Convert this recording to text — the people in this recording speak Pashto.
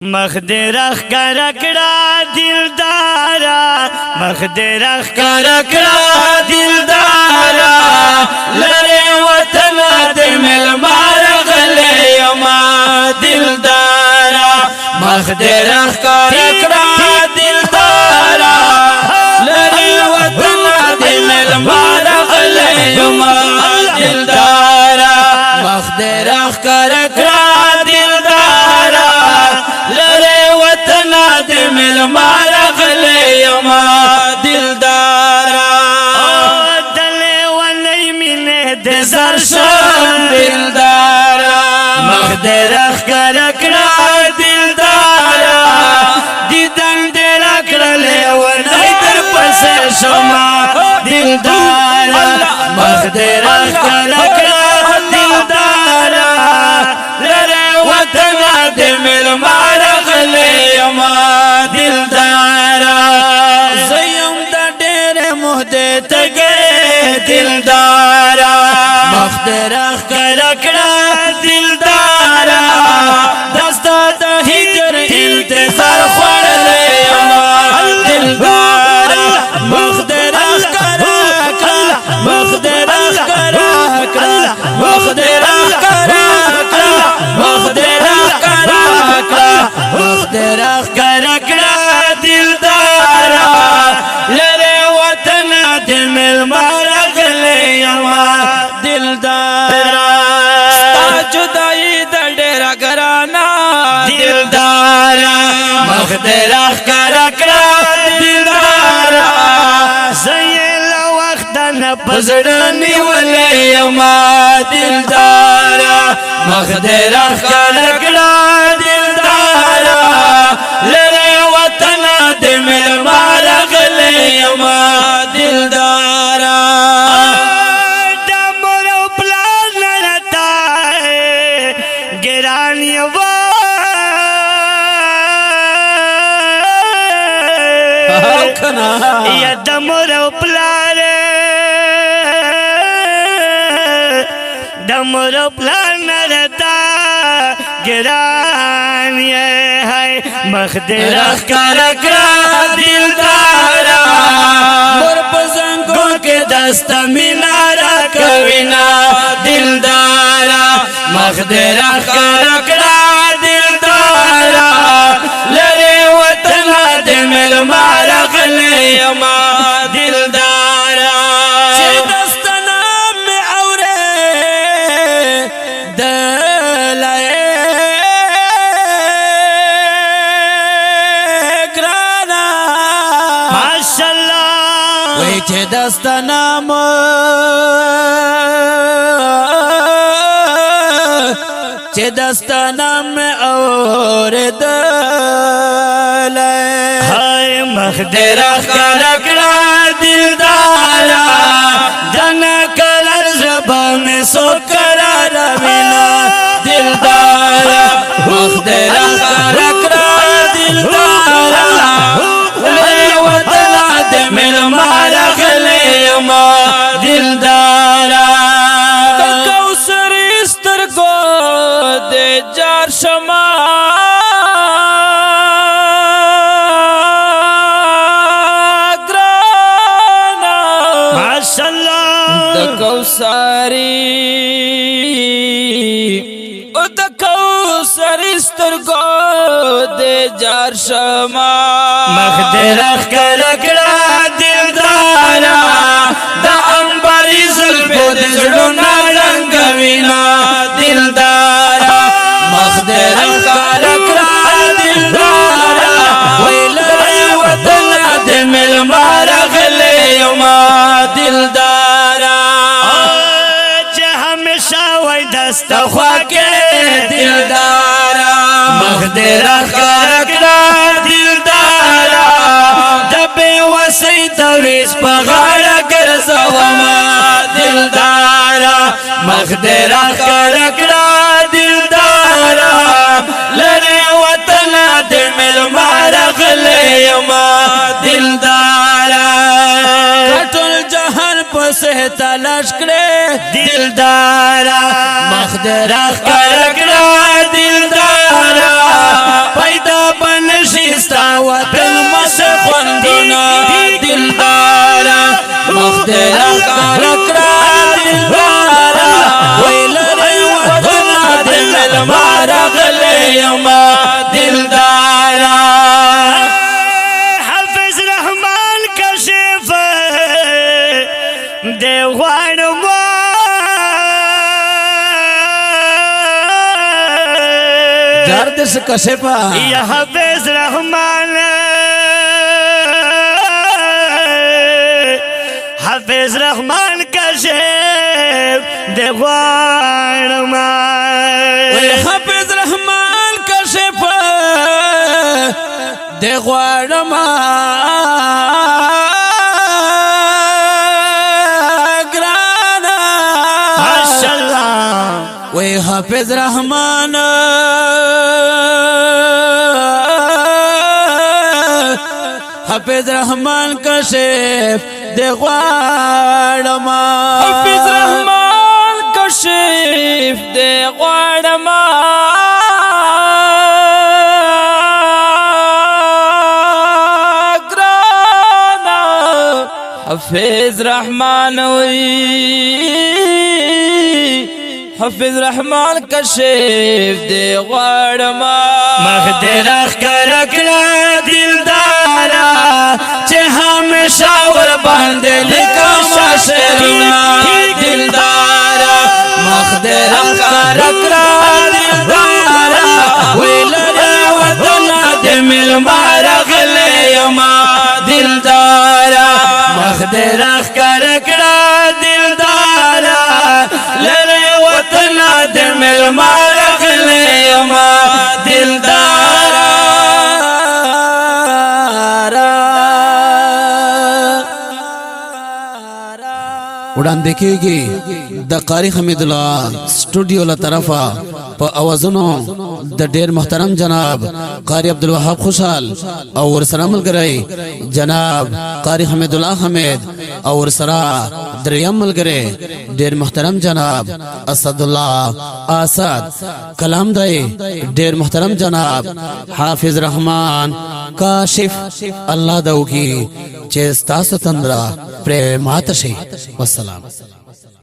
مخدرخ کرکڑا دلدارا مخدرخ کرکڑا دلدارا لرے وطن دمل مارغلے یما دلدارا مخدرخ کرکڑا دلدارا لرے وطن دمل مارغلے یما دلدارا مخدرخ کرکڑا مل مارغلے یما دلدارا دلے ولی منے دزر شان دلدارا مخدرخ کرکڑا دلدارا دیدن درکڑا لے ونی در پس شما دلدارا مخدرخ کرکڑا دلدارا لرے وطن دمل مارغلے یما دلدارا مخدرخ کرکڑا دلدارا دستا دا ہجر انتظار خوڑلے یما دلدارا مخدرخ کرکڑا مخدرخ کرکڑا مخدرخ کرکڑا مخدرخ کرکڑا مخدرخ کرکڑا دلدارا لرے وطن دمل مارغلے یما دلدارا ستا جدائی دا ڈیرا گرانا دلدارا مخدرخ کرکڑا دلدارا زیل وقتن پزڑنی ولے یما دلدارا مخدرخ کرکڑا دلدارا لرے وطن دمل مارغلے یما دلدارا دمرو پلان رہتا ہے گرانی یا دمرو پلان رہتا گرانی ہے مخدرخ کرکڑا دلدارا مر پزنگوں کے دست مینارا کوینا دلدارا مخدرخ کرکڑا دلدارا لرے وطن دمل مارغلے یما دلدارا چھ دست نام میں اورے دلائے چه دست نام چه دست نام اور دل ہائے مخدرخ کرکڑا دلدارا جن کلر زبان سو قرار بنا دلدارا مخدرخ کرکڑا دلدارا دمل مارغلے یما دلدارا کوثر سترگو دے جار شما گرانا ماشاءاللہ دا کوثر سترگو دے جار شما مخدرخ کرکڑا دلدارا دا انباری زلفو دزڑونا رنگوینا دلدارا مخدرخ کرکڑا دلدارا ویلر وطن دمل مارغلے یما دلدارا چه ہمیشہ وی دست خواکے دلدارا مخدرخ کرکڑا دلدارا دبے وسی تویس پغاڑا گرزوما دلدارا مخدرخ کرکڑا دلدارا لرے وطن دمل مارغلے یما دلدارا کٹل جہان پسے تلاش کرے دلدارا مخدرخ کرکڑا دلدارا پیدا दर्द से कशिफा या हाफिज रहमान हाफिज रहमान कशिफ दे गवाड़मा हाफिज रहमान कशिफ दे गवाड़मा ग्राना माशाअल्लाह वे हाफिज रहमान हाफिज रहमान कशिफ दे गवाड़मा हाफिज रहमान कशिफ दे गवाड़मा ग्राना हाफिज रहमान हाफिज रहमान कशिफ दे गवाड़मा मखदरख करकड़ा दिलदारा चे हमेशा वर बांधे लिखा शर्मा दिलदारा मखदरख करकड़ा दिलदारा वेलरे वतना दे मिल मारग ले यमा दिलदारा मखदरख करकड़ा दिलदारा लरे वतना दे मिल मारग ले यमा दिलदारा उड़ान देखेगी द कारी हमीदुल्लाह स्टूडियो ला तरफा प आवाजनो द ढेर मोहतरम जनाब कारी अब्दुल वहाब खुशाल और सलामल करे जनाब कारी हमीदुल्लाह हमीद और सरा दरियामल करे ढेर मोहतरम जनाब असदुल्लाह आसाद कलाम दाई ढेर मोहतरम जनाब हाफिज रहमान काशिफ अल्लाह दऊ की चेस्ता तंद्रा प्रेमात वस्सलाम।